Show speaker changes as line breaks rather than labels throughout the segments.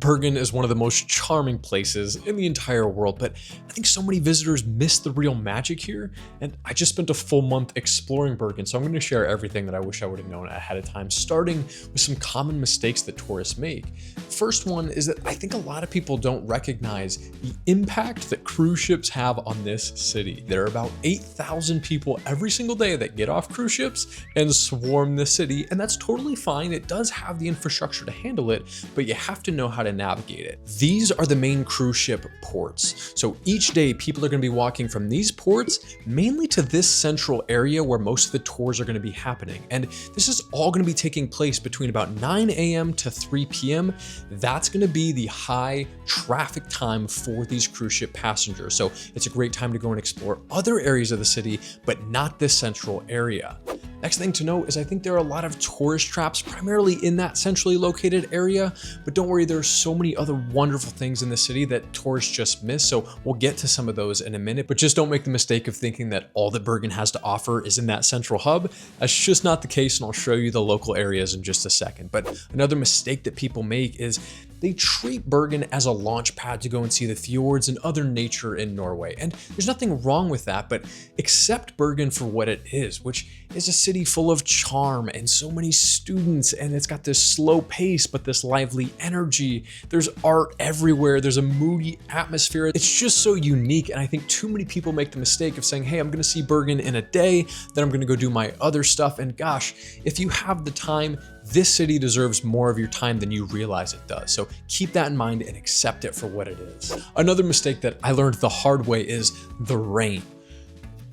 Bergen is one of the most charming places in the entire world, but I think so many visitors miss the real magic here, and I just spent a full month exploring Bergen, so I'm going to share everything that I wish I would have known ahead of time, starting with some common mistakes that tourists make. First one is that I think a lot of people don't recognize the impact that cruise ships have on this city. There are about 8,000 people every single day that get off cruise ships and swarm the city, and that's totally fine. It does have the infrastructure to handle it, but you have to know how to navigate it. These are the main cruise ship ports. So each day people are going to be walking from these ports mainly to this central area where most of the tours are going to be happening. And this is all going to be taking place between about 9 a.m. to 3 p.m. That's going to be the high traffic time for these cruise ship passengers. So it's a great time to go and explore other areas of the city, but not this central area. Next thing to note is I think there are a lot of tourist traps primarily in that centrally located area, but don't worry, there are so many other wonderful things in the city that tourists just miss, so we'll get to some of those in a minute, but just don't make the mistake of thinking that all that Bergen has to offer is in that central hub. That's just not the case, and I'll show you the local areas in just a second. But another mistake that people make is they treat Bergen as a launch pad to go and see the fjords and other nature in Norway. And there's nothing wrong with that, but accept Bergen for what it is, which is a city full of charm and so many students, and it's got this slow pace, but this lively energy. There's art everywhere. There's a moody atmosphere. It's just so unique. And I think too many people make the mistake of saying, hey, I'm going to see Bergen in a day, then I'm going to go do my other stuff. And gosh, if you have the time, this city deserves more of your time than you realize it does. So keep that in mind and accept it for what it is. Another mistake that I learned the hard way is the rain.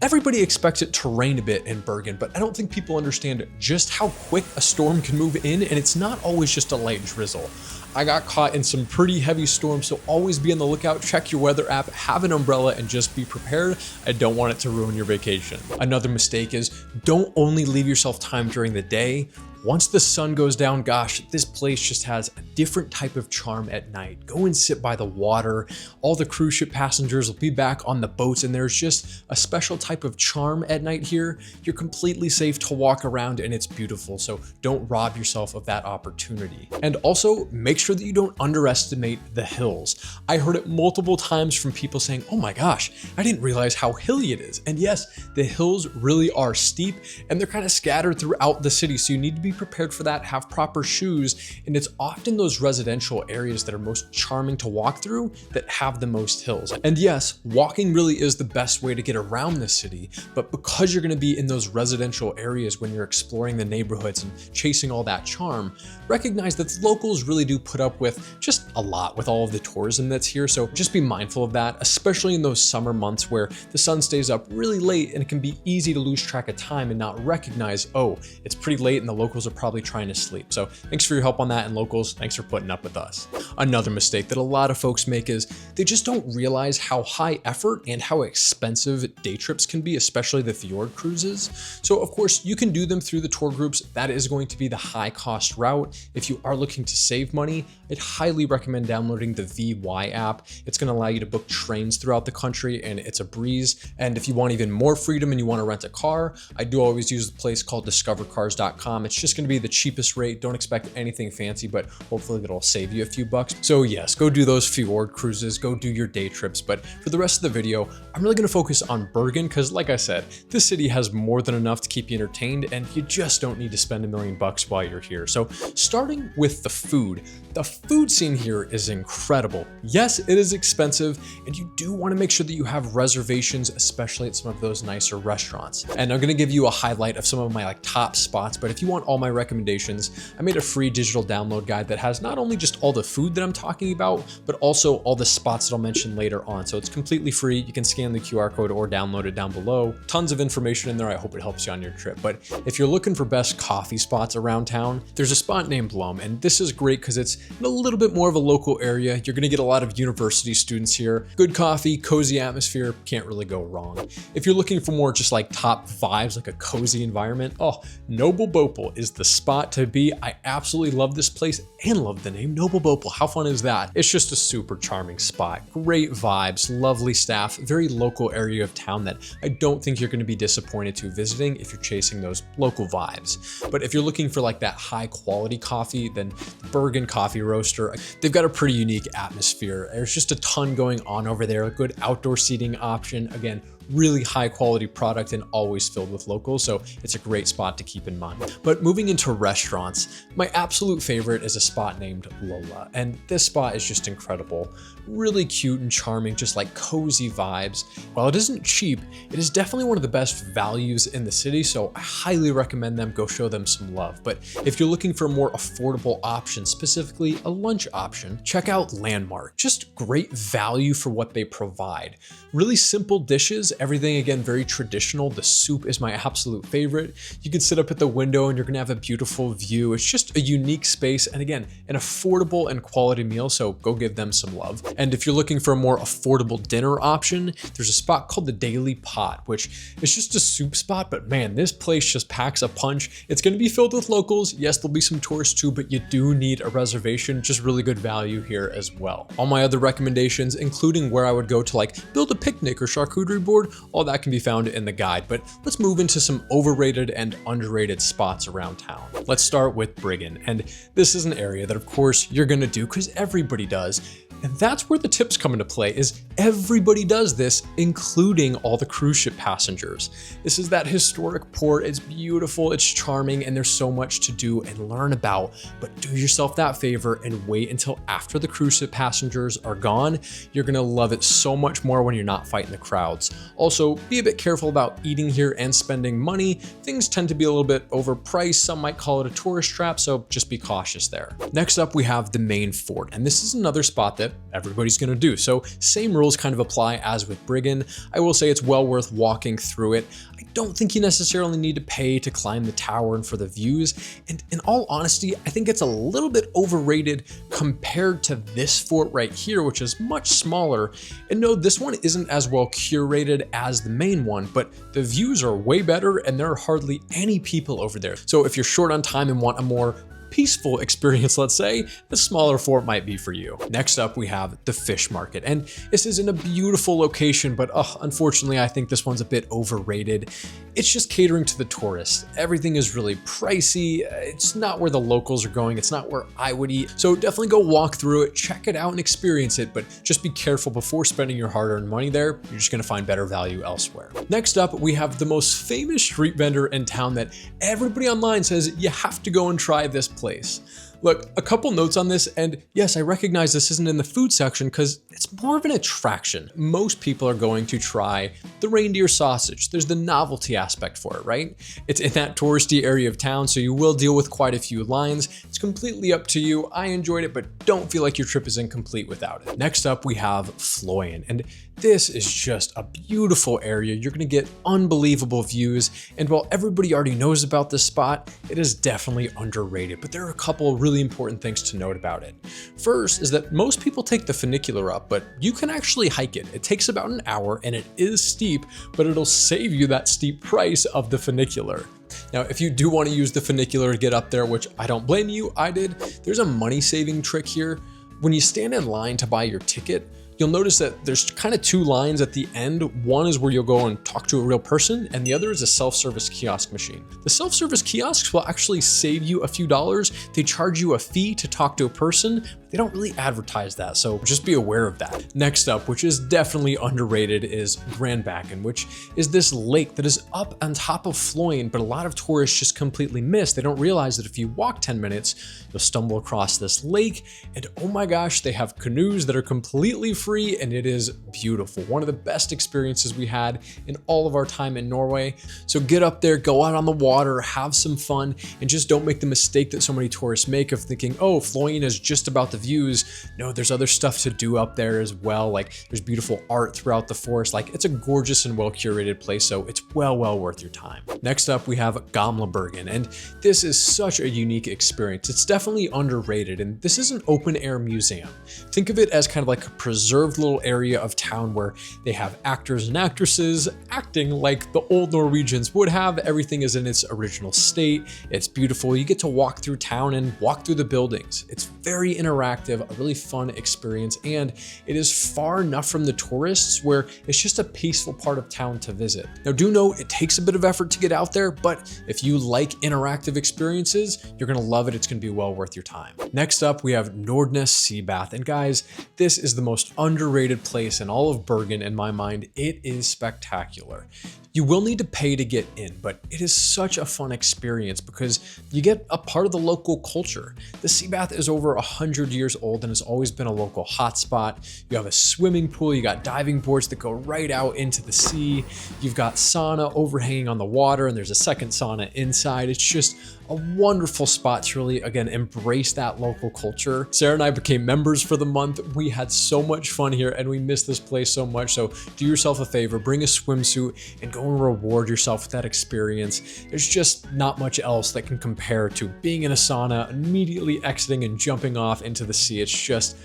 Everybody expects it to rain a bit in Bergen, but I don't think people understand just how quick a storm can move in, and it's not always just a light drizzle. I got caught in some pretty heavy storms, so always be on the lookout, check your weather app, have an umbrella, and just be prepared. I don't want it to ruin your vacation. Another mistake is don't only leave yourself time during the day. Once the sun goes down, gosh, this place just has a different type of charm at night. Go and sit by the water. All the cruise ship passengers will be back on the boats, and there's just a special type of charm at night here. You're completely safe to walk around, and it's beautiful, so don't rob yourself of that opportunity. And also, make sure that you don't underestimate the hills. I heard it multiple times from people saying, oh my gosh, I didn't realize how hilly it is. And yes, the hills really are steep, and they're kind of scattered throughout the city, so you need to be prepared for that, have proper shoes, and it's often those residential areas that are most charming to walk through that have the most hills. And yes, walking really is the best way to get around the city, but because you're going to be in those residential areas when you're exploring the neighborhoods and chasing all that charm, recognize that the locals really do put up with just a lot with all of the tourism that's here, so just be mindful of that, especially in those summer months where the sun stays up really late and it can be easy to lose track of time and not recognize, oh, it's pretty late and the locals are probably trying to sleep. So thanks for your help on that, and locals, thanks for putting up with us. Another mistake that a lot of folks make is they just don't realize how high effort and how expensive day trips can be, especially the fjord cruises. So of course you can do them through the tour groups. That is going to be the high cost route. If you are looking to save money, I'd highly recommend downloading the VY app. It's going to allow you to book trains throughout the country, and it's a breeze. And if you want even more freedom and you want to rent a car, I do always use a place called discovercars.com. It's just going to be the cheapest rate. Don't expect anything fancy, but hopefully it'll save you a few bucks. So yes, go do those fjord cruises, go do your day trips. But for the rest of the video, I'm really going to focus on Bergen because, like I said, this city has more than enough to keep you entertained, and you just don't need to spend $1 million while you're here. So starting with the food scene here is incredible. Yes, it is expensive, and you do want to make sure that you have reservations, especially at some of those nicer restaurants. And I'm going to give you a highlight of some of my top spots, but if you want all my recommendations, I made a free digital download guide that has not only just all the food that I'm talking about, but also all the spots that I'll mention later on. So it's completely free. You can scan the QR code or download it down below. Tons of information in there. I hope it helps you on your trip. But if you're looking for best coffee spots around town, there's a spot named Lum, and this is great because it's in a little bit more of a local area. You're going to get a lot of university students here. Good coffee, cozy atmosphere, can't really go wrong. If you're looking for more just like top vibes, like a cozy environment, oh, Noble Bopal is is the spot to be. I absolutely love this place and love the name Noble Bopal. How fun is that? It's just a super charming spot. Great vibes, lovely staff, very local area of town that I don't think you're going to be disappointed to visiting if you're chasing those local vibes. But if you're looking for like that high quality coffee, then the Bergen coffee roaster, they've got a pretty unique atmosphere. There's just a ton going on over there, a good outdoor seating option. Again, really high quality product and always filled with locals, so it's a great spot to keep in mind. But moving into restaurants, my absolute favorite is a spot named Lola, and this spot is just incredible. Really cute and charming, just like cozy vibes. While it isn't cheap, it is definitely one of the best values in the city, so I highly recommend them. Go show them some love. But if you're looking for a more affordable option, specifically a lunch option, check out Landmark. Just great value for what they provide. Really simple dishes, everything again very traditional. The soup is my absolute favorite. You can sit up at the window and you're gonna have a beautiful view. It's just a unique space, and again, an affordable and quality meal, so go give them some love. And if you're looking for a more affordable dinner option, there's a spot called the Daily Pot, which is just a soup spot, but man, this place just packs a punch. It's gonna be filled with locals. Yes, there'll be some tourists too, but you do need a reservation. Just really good value here as well. All my other recommendations, including where I would go to like build a picnic or charcuterie board, all that can be found in the guide. But let's move into some overrated and underrated spots around town. Let's start with Bergen, and this is an area that of course you're gonna do because everybody does. And that's where the tips come into play, is everybody does this, including all the cruise ship passengers. This is that historic port. It's beautiful, it's charming, and there's so much to do and learn about. But do yourself that favor and wait until after the cruise ship passengers are gone. You're gonna love it so much more when you're not fighting the crowds. Also, be a bit careful about eating here and spending money. Things tend to be a little bit overpriced. Some might call it a tourist trap, so just be cautious there. Next up, we have the main fort, and this is another spot that everybody's gonna do. So same rules kind of apply as with Bergen. I will say it's well worth walking through it. I don't think you necessarily need to pay to climb the tower and for the views. And in all honesty, I think it's a little bit overrated compared to this fort right here, which is much smaller. And no, this one isn't as well curated as the main one, but the views are way better and there are hardly any people over there. So if you're short on time and want a more peaceful experience, let's say, the smaller fort might be for you. Next up, we have the fish market, and this is in a beautiful location, but unfortunately, I think this one's a bit overrated. It's just catering to the tourists. Everything is really pricey. It's not where the locals are going. It's not where I would eat. So definitely go walk through it, check it out and experience it, but just be careful before spending your hard-earned money there. You're just gonna find better value elsewhere. Next up, we have the most famous street vendor in town that everybody online says you have to go and try this place. Look, a couple notes on this, and yes, I recognize this isn't in the food section because it's more of an attraction. Most people are going to try the reindeer sausage. There's the novelty aspect for it, right? It's in that touristy area of town, so you will deal with quite a few lines. It's completely up to you. I enjoyed it, but don't feel like your trip is incomplete without it. Next up, we have Floyen, and this is just a beautiful area. You're gonna get unbelievable views, and while everybody already knows about this spot, it is definitely underrated, but there are a couple really important things to note about it. First is that most people take the funicular up, but you can actually hike it. It takes about an hour and it is steep, but it'll save you that steep price of the funicular. Now, if you do want to use the funicular to get up there, which I don't blame you, I did, there's a money saving trick here. When you stand in line to buy your ticket, you'll notice that there's kind of two lines at the end. One is where you'll go and talk to a real person, and the other is a self-service kiosk machine. The self-service kiosks will actually save you a few dollars. They charge you a fee to talk to a person. They don't really advertise that, so just be aware of that. Next up, which is definitely underrated, is Bergen, which is this lake that is up on top of Floyen, but a lot of tourists just completely miss. They don't realize that if you walk 10 minutes, you'll stumble across this lake, and oh my gosh, they have canoes that are completely free, and it is beautiful. One of the best experiences we had in all of our time in Norway. So get up there, go out on the water, have some fun, and just don't make the mistake that so many tourists make of thinking, oh, Floyen is just about the views, no, there's other stuff to do up there as well. Like there's beautiful art throughout the forest. Like it's a gorgeous and well curated place, so it's well worth your time. Next up, we have Bergen, and this is such a unique experience. It's definitely underrated, and this is an open air museum. Think of it as kind of like a preserved little area of town where they have actors and actresses acting like the old Norwegians would have. Everything is in its original state. It's beautiful. You get to walk through town and walk through the buildings. It's very interactive, a really fun experience, and it is far enough from the tourists where it's just a peaceful part of town to visit. Now, do know it takes a bit of effort to get out there, but if you like interactive experiences, you're gonna love it. It's gonna be well worth your time. Next up, we have Nordnes Sea Bath, and guys, this is the most underrated place in all of Bergen in my mind. It is spectacular. You will need to pay to get in, but it is such a fun experience because you get a part of the local culture. The sea bath is over 100 years old and has always been a local hotspot. You have a swimming pool, you got diving boards that go right out into the sea. You've got sauna overhanging on the water, and there's a second sauna inside. It's just a wonderful spot to really, again, embrace that local culture. Sarah and I became members for the month. We had so much fun here and we miss this place so much. So do yourself a favor, bring a swimsuit and go and reward yourself with that experience. There's just not much else that can compare to being in a sauna, immediately exiting and jumping off into the sea. It's just,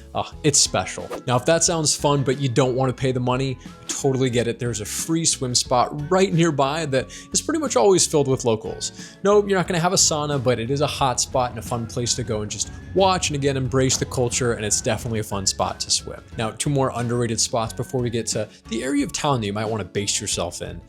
it's special. Now, if that sounds fun, but you don't want to pay the money, I totally get it. There's a free swim spot right nearby that is pretty much always filled with locals. No, you're not going to have a sauna, but it is a hot spot and a fun place to go and just watch and again embrace the culture, and it's definitely a fun spot to swim. Now, two more underrated spots before we get to the area of town that you might want to base yourself in.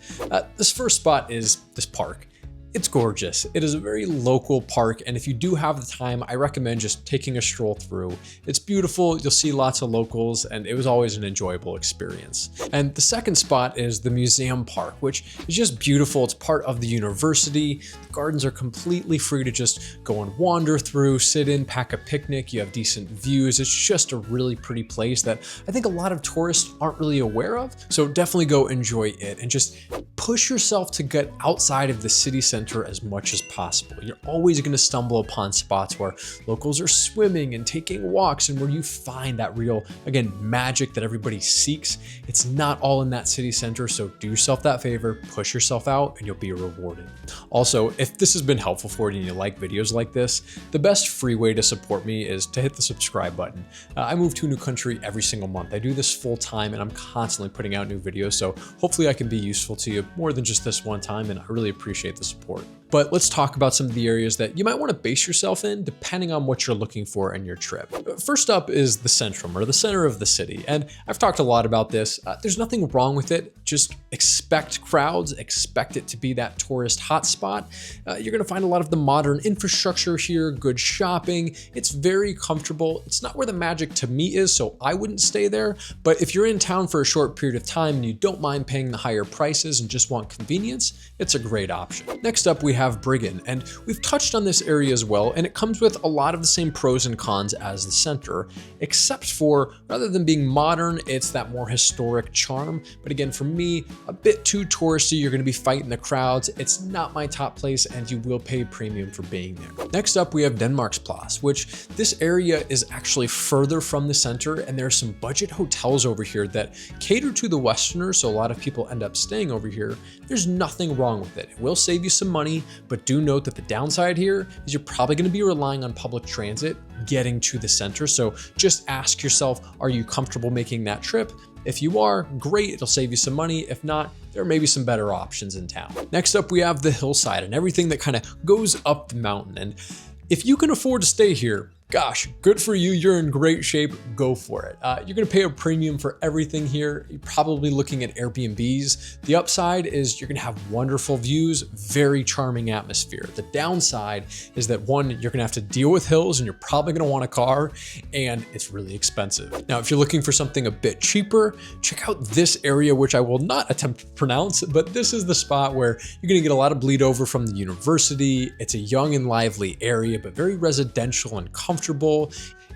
This first spot is this park. It's gorgeous. It is a very local park, and if you do have the time, I recommend just taking a stroll through. It's beautiful, you'll see lots of locals, and it was always an enjoyable experience. And the second spot is the museum park, which is just beautiful. It's part of the university. The gardens are completely free to just go and wander through, sit in, pack a picnic. You have decent views. It's just a really pretty place that I think a lot of tourists aren't really aware of. So definitely go enjoy it and just push yourself to get outside of the city center as much as possible. You're always going to stumble upon spots where locals are swimming and taking walks, and where you find that real, again, magic that everybody seeks. It's not all in that city center, so do yourself that favor, push yourself out, and you'll be rewarded. Also, if this has been helpful for you and you like videos like this, the best free way to support me is to hit the subscribe button. I move to a new country every single month. I do this full time, and I'm constantly putting out new videos, so hopefully I can be useful to you more than just this one time, and I really appreciate the support. But let's talk about some of the areas that you might want to base yourself in depending on what you're looking for in your trip. First up is the centrum, or the center of the city. And I've talked a lot about this. There's nothing wrong with it. Just expect crowds, expect it to be that tourist hotspot. You're going to find a lot of the modern infrastructure here, good shopping. It's very comfortable. It's not where the magic to me is, so I wouldn't stay there. But if you're in town for a short period of time and you don't mind paying the higher prices and just want convenience, it's a great option. Next up, we have Bergen, and we've touched on this area as well, and it comes with a lot of the same pros and cons as the center, except for, rather than being modern, it's that more historic charm. But again, for me, a bit too touristy. You're going to be fighting the crowds. It's not my top place, and you will pay premium for being there. Next up, we have Danmarksplads, which this area is actually further from the center, and there are some budget hotels over here that cater to the Westerners, so a lot of people end up staying over here. There's nothing wrong with it. It will save you some money, but do note that the downside here is you're probably going to be relying on public transit getting to the center. So just ask yourself, are you comfortable making that trip? If you are, great, it'll save you some money. If not, there may be some better options in town. Next up, we have the hillside and everything that kind of goes up the mountain. And if you can afford to stay here, gosh, good for you. You're in great shape. Go for it. You're going to pay a premium for everything here. You're probably looking at Airbnbs. The upside is you're going to have wonderful views, very charming atmosphere. The downside is that one, you're going to have to deal with hills and you're probably going to want a car, and it's really expensive. Now, if you're looking for something a bit cheaper, check out this area, which I will not attempt to pronounce, but this is the spot where you're going to get a lot of bleed over from the university. It's a young and lively area, but very residential and comfortable.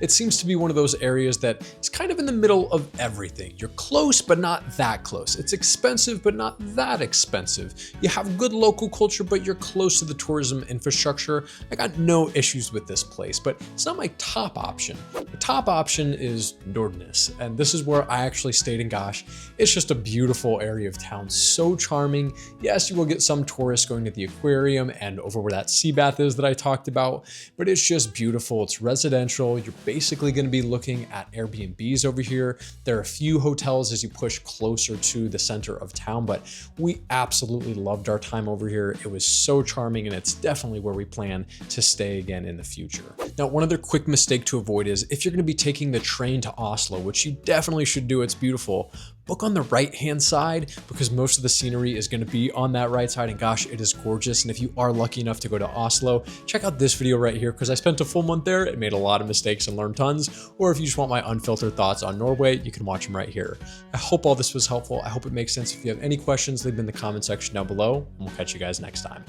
It seems to be one of those areas that is kind of in the middle of everything. You're close, but not that close. It's expensive, but not that expensive. You have good local culture, but you're close to the tourism infrastructure. I got no issues with this place, but it's not my top option. The top option is Nordnes, and this is where I actually stayed in Gosh. It's just a beautiful area of town, so charming. Yes, you will get some tourists going to the aquarium and over where that sea bath is that I talked about, but it's just beautiful. It's residential. You're basically going to be looking at Airbnbs over here. There are a few hotels as you push closer to the center of town, but we absolutely loved our time over here. It was so charming, and it's definitely where we plan to stay again in the future. Now, one other quick mistake to avoid is if you're going to be taking the train to Oslo, which you definitely should do, it's beautiful, book on the right-hand side because most of the scenery is going to be on that right side, and gosh, it is gorgeous. And if you are lucky enough to go to Oslo, check out this video right here because I spent a full month there and made a lot of mistakes and learned tons. Or if you just want my unfiltered thoughts on Norway, you can watch them right here. I hope all this was helpful. I hope it makes sense. If you have any questions, leave them in the comment section down below, and we'll catch you guys next time.